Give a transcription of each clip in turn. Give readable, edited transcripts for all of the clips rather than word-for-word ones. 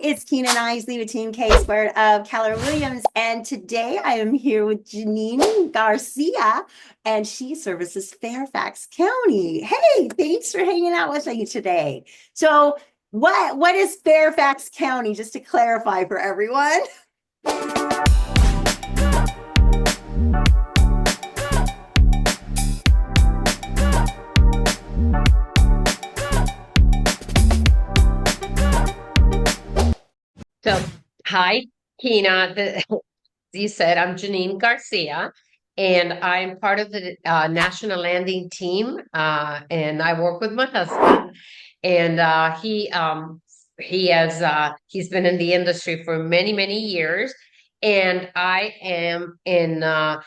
it's Kina Knisley with Team K Squared of Keller Williams, and today I am here with Jeannine Garcia, and she services Fairfax County. Hey, thanks for hanging out with me today. So, what is Fairfax County? Just to clarify for everyone. So, hi, Kina. You said I'm Jeannine Garcia, and I'm part of the National Landing Team, and I work with my husband. And he's been in the industry for many, many years, and I am in the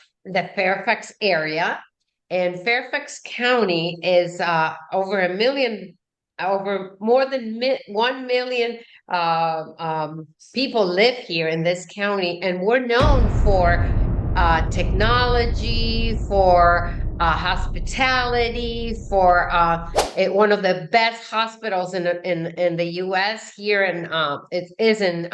Fairfax area. And Fairfax County is over more than 1 million people live here in this county, and we're known for technology, for hospitality, for one of the best hospitals in the U.S. here, and it is in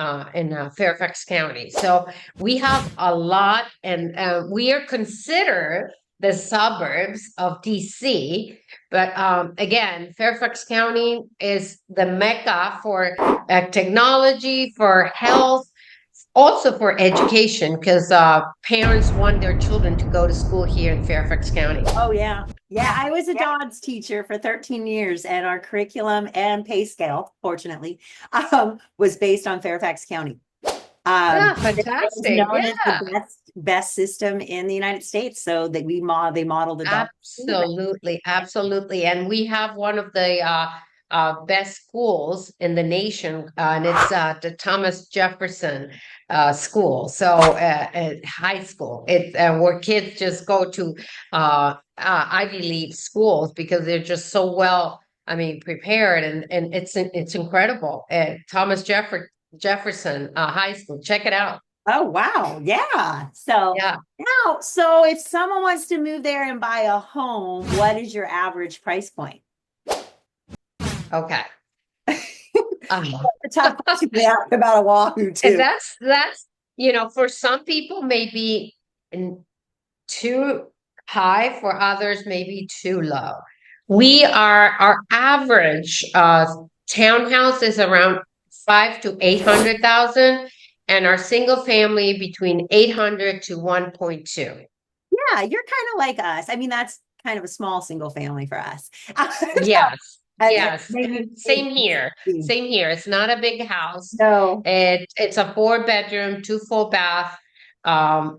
Fairfax County. So we have a lot, and we are considered the suburbs of DC. But again, Fairfax County is the mecca for technology, for health, also for education, because parents want their children to go to school here in Fairfax County. Oh yeah. Yeah, I was a dance teacher for 13 years, and our curriculum and pay scale, fortunately, was based on Fairfax County. Yeah, It was fantastic. known as Yeah, the best system in the United States. So that they modeled the dog. absolutely, absolutely. And we have one of the best schools in the nation, and it's the Thomas Jefferson School. So, high school, where kids just go to Ivy League schools because they're just so well, I mean, prepared, and it's incredible. Jefferson High School. Check it out. Oh wow. Yeah. So Yeah. now, so if someone wants to move there and buy a home, what is your average price point? Okay. The top question we asked about Oahu And too. that's for some people maybe too high, for others maybe too low. Our average townhouse is around 5 to 800,000, and our single family between 800 to 1.2. Yeah, you're kind of like us. I mean, that's kind of a small single family for us. Yes, yes. Maybe Same here. Same here. It's not a big house. no. It's a 4 bedroom, two full bath.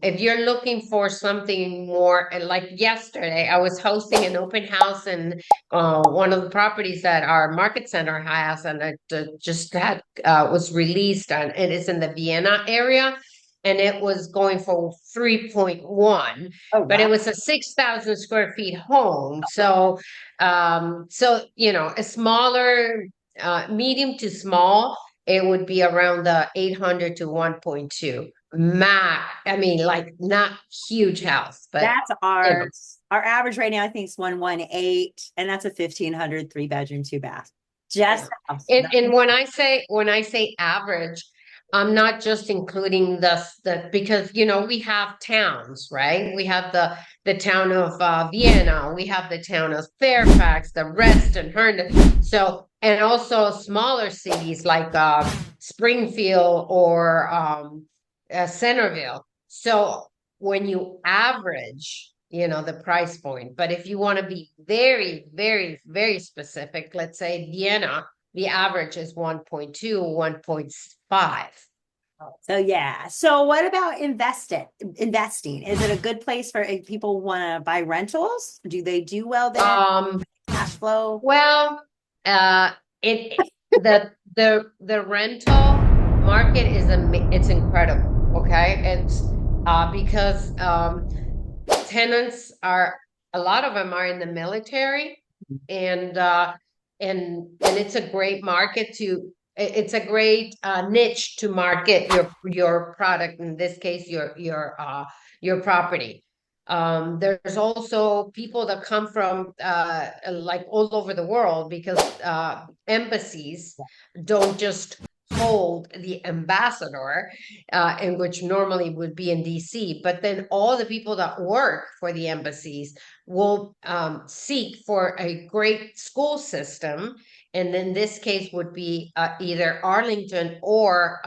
If you're looking for something more, and like yesterday, I was hosting an open house in one of the properties that our market center has, and it just had was released, and it is in the Vienna area, and it was going for 3.1, Oh but wow. it was a 6,000 square feet home. So a smaller, medium to small, it would be around the 800 to 1.2 max. I mean, like, not huge house, but That's you know, our average right now, I think, is 118, and that's a 1,500 3 bedroom, two bath. Just yeah. a house. And when I say average, I'm not just including the because we have towns, right? We have the town of Vienna, we have the town of Fairfax, the Reston, Herndon. So, and also smaller cities like Springfield or Centerville. So when you average, the price point, but if you want to be very, very, very specific, let's say Vienna, the average is 1.2, 1.5. So yeah. So what about investing? Is it a good place for if people want to buy rentals? Do they do well there? Um, Cash flow? well, uh, it the rental market it's incredible. Okay, it's because tenants are a lot of them are in the military, and it's a great market to it's a great niche to market your product, in this case your property. There's also people that come from like all over the world, because embassies don't just hold the ambassador, in which normally would be in DC, but then all the people that work for the embassies will seek for a great school system. And in this case would be either Arlington or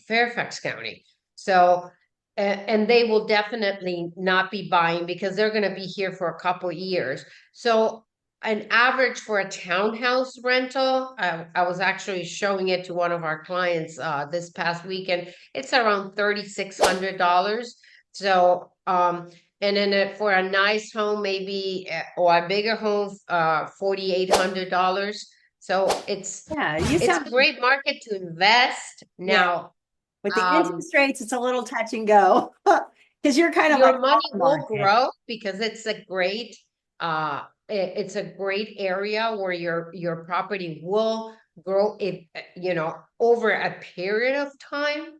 Fairfax County. So, and they will definitely not be buying because they're going to be here for a couple years. So an average for a townhouse rental, I was actually showing it to one of our clients this past weekend. It's around $3,600. So, and then for a nice home, maybe or a bigger home, $4,800. So Yeah, you it's sound a great market to invest yeah. now. With the Um, interest rates, it's a little touch and go because you're kind of like your on money the will market. grow because it's a great it's a great area where your property will grow if over a period of time.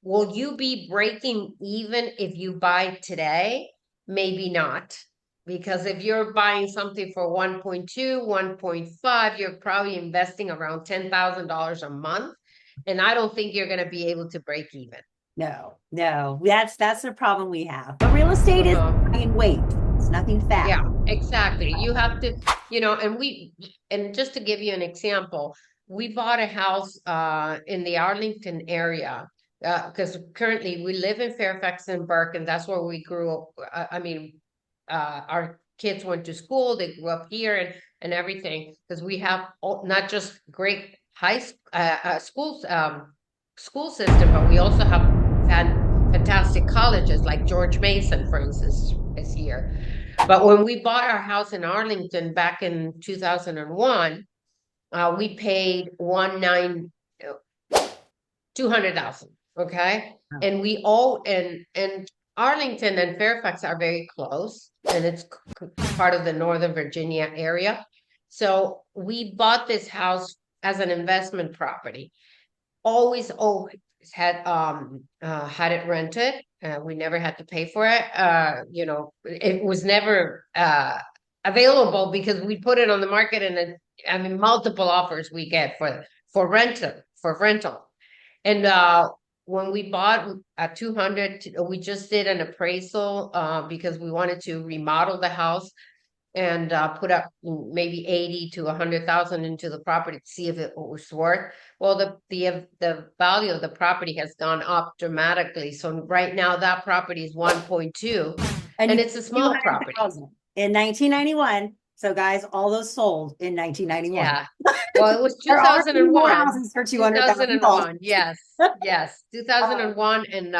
Will you be breaking even if you buy today? Maybe not. Because if you're buying something for 1.2, 1.5, you're probably investing around $10,000 a month. And I don't think you're going to be able to break even. No, no, that's the problem we have. But real estate is Uh-huh. buying weight. It's nothing fat. Yeah, exactly. You have to, and just to give you an example, we bought a house in the Arlington area because currently we live in Fairfax and Burke, and that's where we grew up. Our kids went to school, they grew up here and everything because we have not just great schools school system, but we also have fantastic colleges like George Mason, for instance, is here. But when we bought our house in Arlington back in 2001, we paid 200,000. Okay. Oh, And we all, and Arlington and Fairfax are very close and it's part of the Northern Virginia area. So we bought this house as an investment property. Always had it rented. We never had to pay for it. It was never available because we put it on the market and multiple offers we get for rental. And when we bought at 200, we just did an appraisal because we wanted to remodel the house and put up maybe 80 to 100,000 into the property to see if it was worth. Well, the value of the property has gone up dramatically. So right now that property is 1.2 and and you it's a small property. 200,000 in 1991. So guys, all those sold in 1991. Yeah. Well, it was There are few more 2001. houses for 200,000 dollars. 2001. Yes. Yes. 2001 and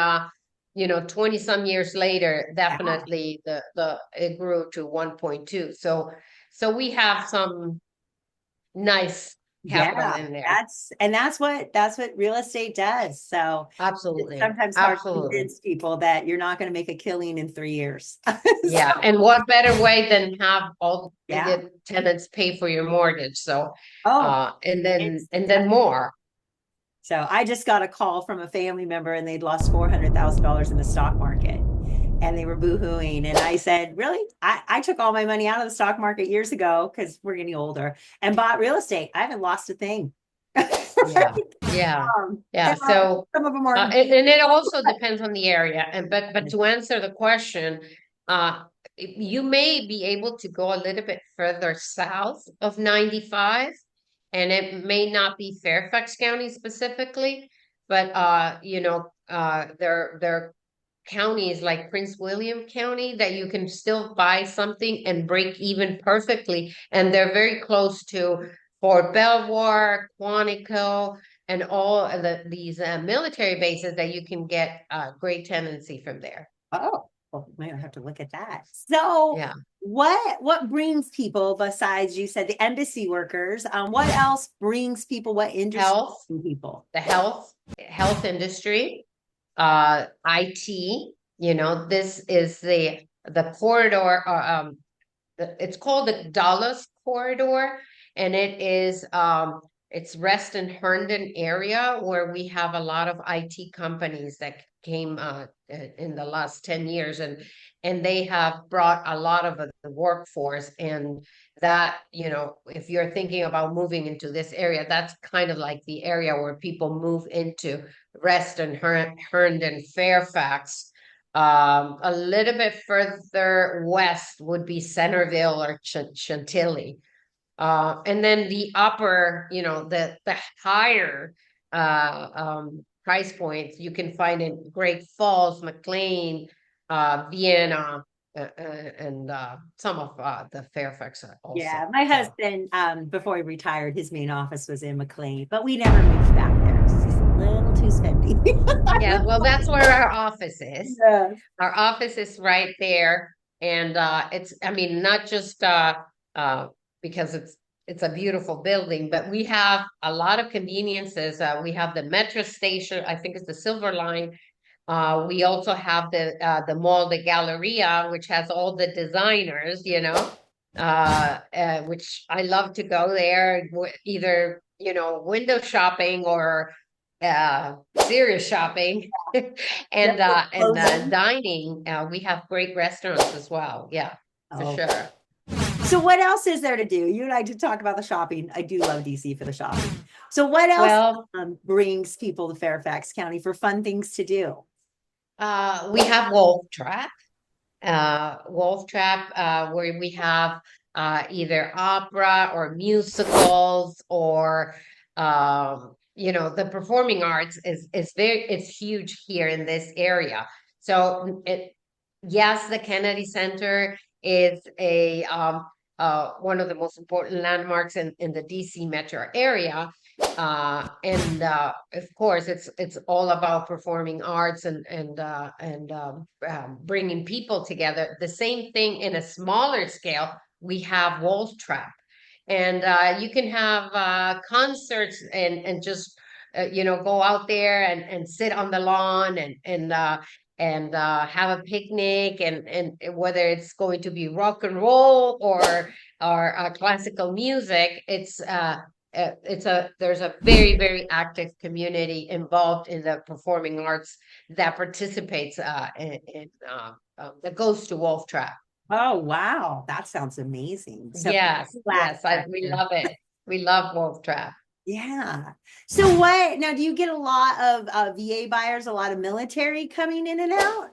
20 some years later, Yeah. definitely the it grew to 1.2. So we have some nice capital Yeah, in there. that's what real estate does. So it's Absolutely. sometimes hard to Absolutely. convince people that you're not going to make a killing in 3 years. So, Yeah. And what better way than have all yeah. the tenants pay for your mortgage? So Oh, and it's then more. so I just got a call from a family member and they'd lost $400,000 in the stock market and they were boohooing. And I said, really? I took all my money out of the stock market years ago because we're getting older and bought real estate. I haven't lost a thing. Yeah. Yeah. Yeah. And So some of them are and it also depends on the area. And but to answer the question, you may be able to go a little bit further south of 95, and it may not be Fairfax County specifically, but there are counties like Prince William County that you can still buy something and break even perfectly, and they're very close to Fort Belvoir, Quantico, and all of these military bases that you can get great tenancy from there. oh, well, maybe I have to look at that. So Yeah. what brings people besides you said the embassy workers? What else brings people? What industry Health, people? the health industry, IT, this is the corridor, it's called the Dallas corridor, and it's Reston Herndon area where we have a lot of IT companies that came in the last 10 years, and they have brought a lot of the workforce, that, if you're thinking about moving into this area, that's kind of like the area where people move into. Reston, Herndon, Fairfax. A little bit further west would be Centerville or Chantilly. And then the upper, the higher price points you can find in Great Falls, McLean, Vienna, and some of the Fairfax also. Yeah, my So, husband, before he retired, his main office was in McLean, but we never moved back there. It's just a little too yeah, spendy. well, that's where our office is. Yes. Our office is right there, and it's, I mean, not just uh, because it's a beautiful building, but we have a lot of conveniences. We have the metro station, I think it's the Silver Line. We also have the Mall de Galleria, which has all the designers, which I love to go there, either window shopping or serious shopping, Yep, and closing. dining. We have great restaurants as well. Yeah, for Oh, sure. so what else is there to do? You and I did talk about the shopping. I do love DC for the shopping. So what else Well, brings people to Fairfax County for fun things to do? we have Wolf Trap, where we have either opera or musicals or the performing arts it's huge here in this area. So yes, the Kennedy Center is a one of the most important landmarks in the DC metro area. And of course, it's all about performing arts and bringing people together. The same thing in a smaller scale. We have Wolf Trap, and you can have concerts and just go out there and sit on the lawn and have a picnic and whether it's going to be rock and roll or classical music, there's a very, very active community involved in the performing arts that participates that goes to Wolf Trap. Oh, wow. That sounds amazing. So Yes, laugh yes, we factor. love it. We love Wolf Trap. Yeah. So what now do you get a lot of VA buyers, a lot of military coming in and out?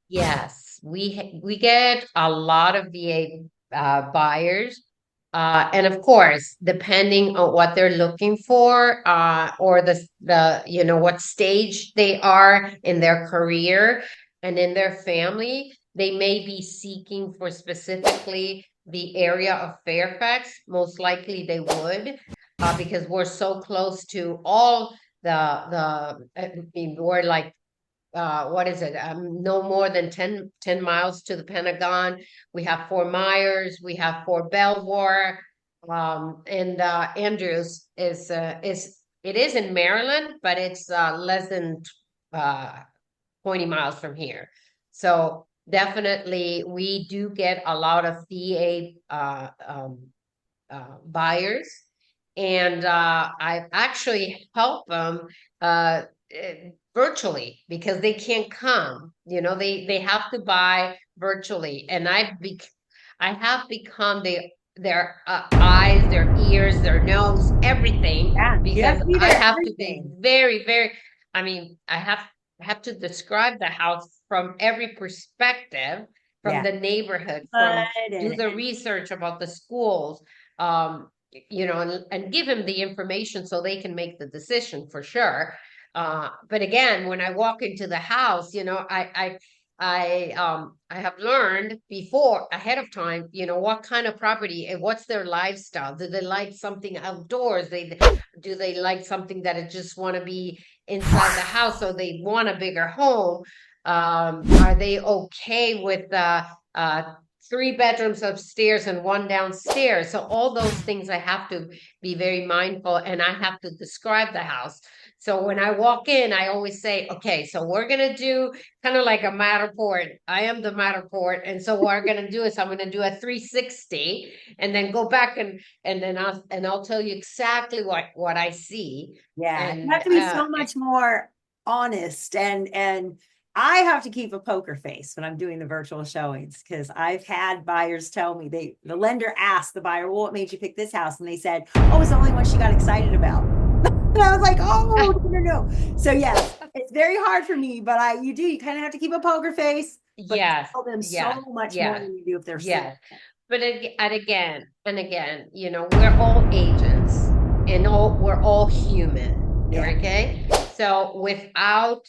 Yes, we get a lot of VA buyers, and of course, depending on what they're looking for, or the what stage they are in their career and in their family, they may be seeking for specifically the area of Fairfax. Most likely, they would, because we're so close to all I mean, we're like what is it? No more than 10 miles to the Pentagon. We have Fort Myers, we have Fort Belvoir, and Andrews it is in Maryland, but it's less than uh, 20 miles from here. So definitely, we do get a lot of VA buyers, and I actually help them virtually because they can't come. They have to buy virtually, and I have become their eyes, their ears, their nose, everything, Yeah, you have because to be I there have to be everything. very, very. I mean, I have to describe the house from every perspective, from Yeah. the neighborhood, from But do the research about the schools, um, and give them the information so they can make the decision for sure. But again, when I walk into the house, I have learned before ahead of time, what kind of property and what's their lifestyle. Do they like something outdoors? Do they like something that it just want to be inside the house, so they want a bigger home? Are they okay with uh, three bedrooms upstairs and one downstairs? So all those things I have to be very mindful, and I have to describe the house. So when I walk in, I always say, okay, so we're gonna do kind of like a Matterport. I am the Matterport, and so what I'm gonna do is I'm gonna do a 360, and then go back and then I'll tell you exactly what I see. yeah, you And have to be so much more honest and I have to keep a poker face when I'm doing the virtual showings because I've had buyers tell me the lender asked the buyer, well, what made you pick this house? And they said, oh, it's the only one she got excited about. And I was like, oh, no, no, no. So yes, it's very hard for me, but you kind of have to keep a poker face, but Yes, tell them yes, so much more yes, than you do if they're sitting. yes. But and again, we're all agents and we're all human. Yeah. Okay. So without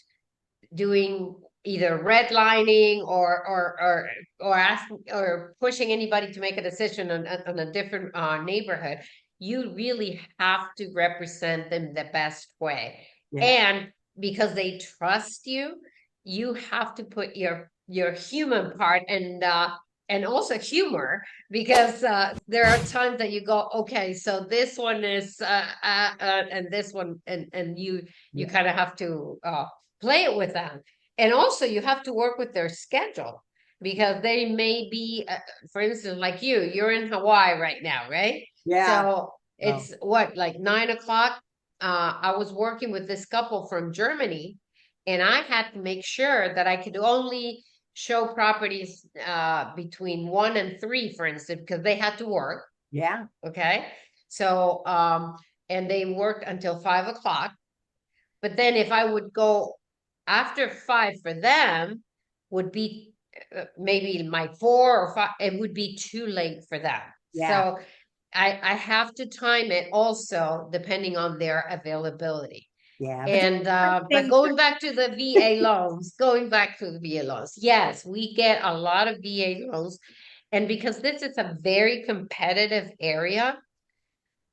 doing either redlining or asking or pushing anybody to make a decision on a different neighborhood, you really have to represent them the best way. Yeah. And because they trust you, you have to put your human part and also humor, because there are times that you go, okay, so this one is and this one, and you Yeah. kind of have to play it with them. And also you have to work with their schedule, because they may be, for instance, like you're in Hawaii right now, right? Yeah. So Oh, it's what, like 9 o'clock. I was working with this couple from Germany, and I had to make sure that I could only show properties between 1 and 3, for instance, because they had to work. yeah. Okay. So, and they worked until 5 o'clock. But then if I would go after 5 for them, would be maybe my 4 or 5, it would be too late for them. Yeah. So I have to time it also depending on their availability. Yeah. But And but they, going back to the VA loans, yes, we get a lot of VA loans. And because this is a very competitive area,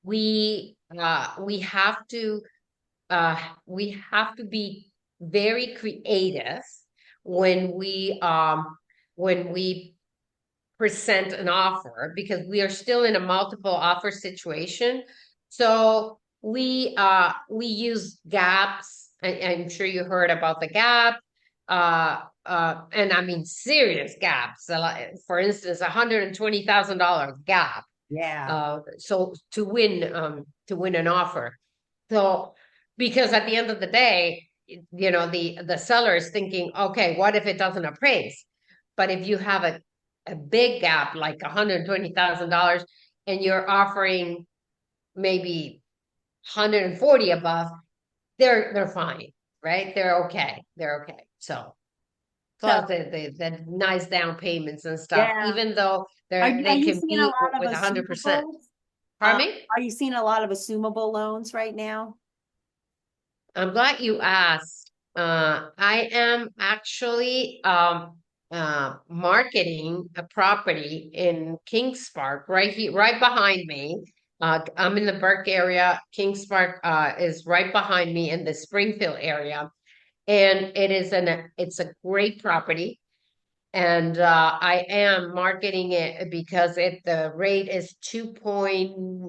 uh, we have to be very creative when we present an offer, because we are still in a multiple offer situation. So we use gaps. I'm sure you heard about the gap. And I mean serious gaps. For instance, $120,000 gap. yeah. So to win an offer. So because at the end of the day, the seller is thinking, okay, what if it doesn't appraise? But if you have a big gap like $120,000 and you're offering maybe 140 above, they're fine, right? They're okay. They're okay. So So plus the nice down payments and stuff, yeah. even though Are they you can seeing a beat lot of with 100%. assumables? Pardon me? Are you seeing a lot of assumable loans right now? I'm glad you asked. I am actually marketing a property in Kings Park right here, right behind me. I'm in the Burke area. Kings Park is right behind me in the Springfield area, and it's a great property. And I am marketing it because the rate is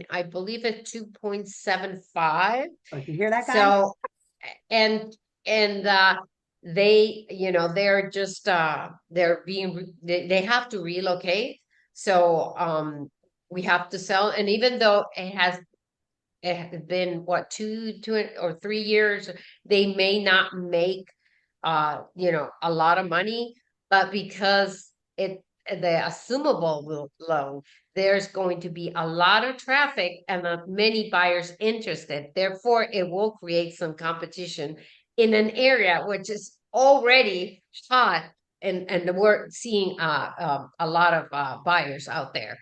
I believe it's 2.75. Oh, you hear that, guys? So and and they're just they have to relocate. So we have to sell, and even though it has been what, 2 or 3 years, they may not make a lot of money, but because the assumable loan, there's going to be a lot of traffic and many buyers interested. Therefore, it will create some competition in an area which is already hot, and we're seeing a lot of buyers out there.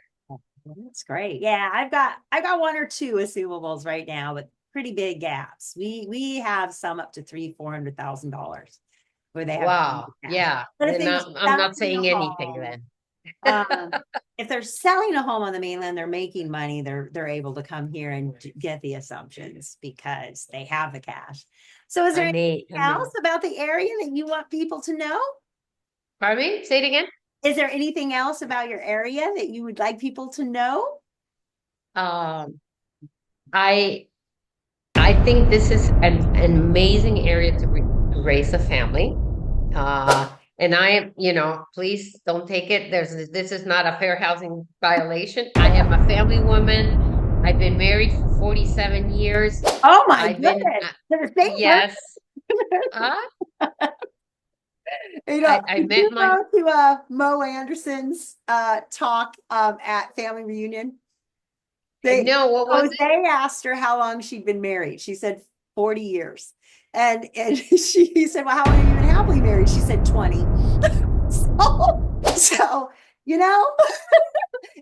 Well, that's great. Yeah, I've got one or two assumable right now, but pretty big gaps. We have some up to $300,000-$400,000 where they have to pay Wow. the cash. Yeah. But if Then they were I'm not selling a saying anything home, then. um, if they're selling a home on the mainland, they're making money. They're able to come here and get the assumptions because they have the cash. So, is there I anything may, I may. else about the area that you want people to know? Pardon me? Say it again. Is there anything else about your area that you would like people to know? Um, I I think this is an amazing area to raise a family. And I am, please don't take it. This is not a fair housing violation. I am a family woman. I've been married for 47 years. Oh my I've been, goodness. They're the same yes. person. Uh, You know, I did met you my, go to Mo Anderson's talk at family reunion? They no, what was it? Jose asked her how long she'd been married. She said 40 years. And he said, well, how long have you been happily married? She said 20. So, you know,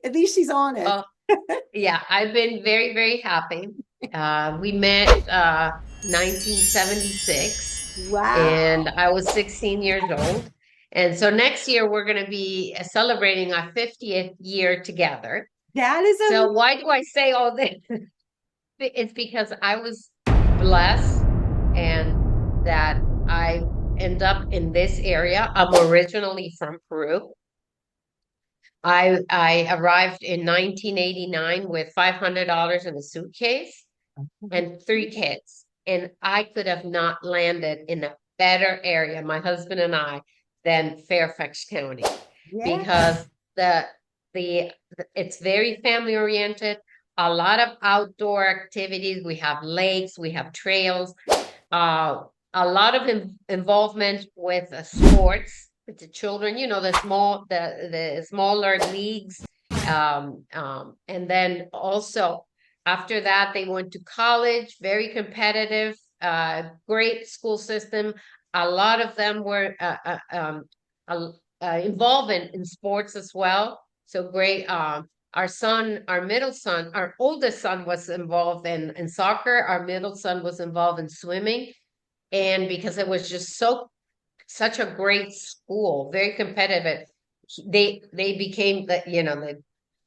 at least she's honest. Oh, yeah, I've been very, very happy. We met 1976 and Wow. I was 16 years old. And so next year we're going to be celebrating our 50th year together. That is So a why do I say all this? It's because I was blessed and that I end up in this area. I'm originally from Peru. I arrived in 1989 with $500 in a suitcase and three kids. And I could have not landed in a better area, my husband and I, than Fairfax County yeah. because the the it's very family oriented, a lot of outdoor activities. We have lakes, we have trails, uh, a lot of involvement with sports with the children, the smaller leagues. And then also after that, they went to college, very competitive, great school system. A lot of them were uh, involved in sports as well. So great. Our son, our middle son, our oldest son was involved in soccer. Our middle son was involved in swimming. And because it was just such a great school, very competitive, they became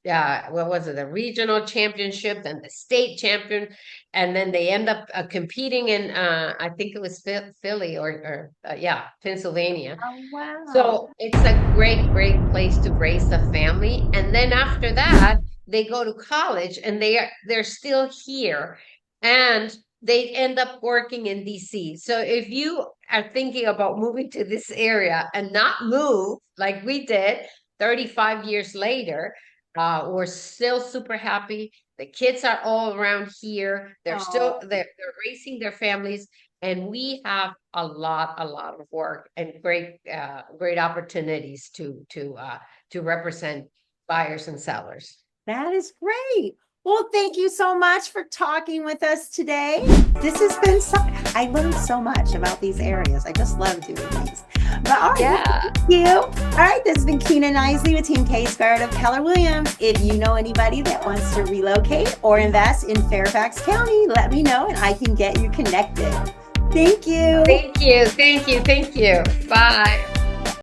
what was it, the regional championship, then the state champion, and then they end up competing in I think it was Philly or yeah, Pennsylvania. Oh, wow. So it's a great, great place to raise a family. And then after that, they go to college and they're still here and they end up working in DC. So if you are thinking about moving to this area and not move like we did 35 years later, we're still super happy. The kids are all around here. Oh, They're raising their families and we have a lot of work and great opportunities to represent buyers and sellers. that is great. Well, thank you so much for talking with us today. This has been I learned so much about these areas. I just love doing these. But all right, Yeah. thank you. All right, this has been Kina Knisley with Team K Squared of Keller Williams. If you know anybody that wants to relocate or invest in Fairfax County, let me know and I can get you connected. Thank you. Thank you. Thank you. Thank you. Bye.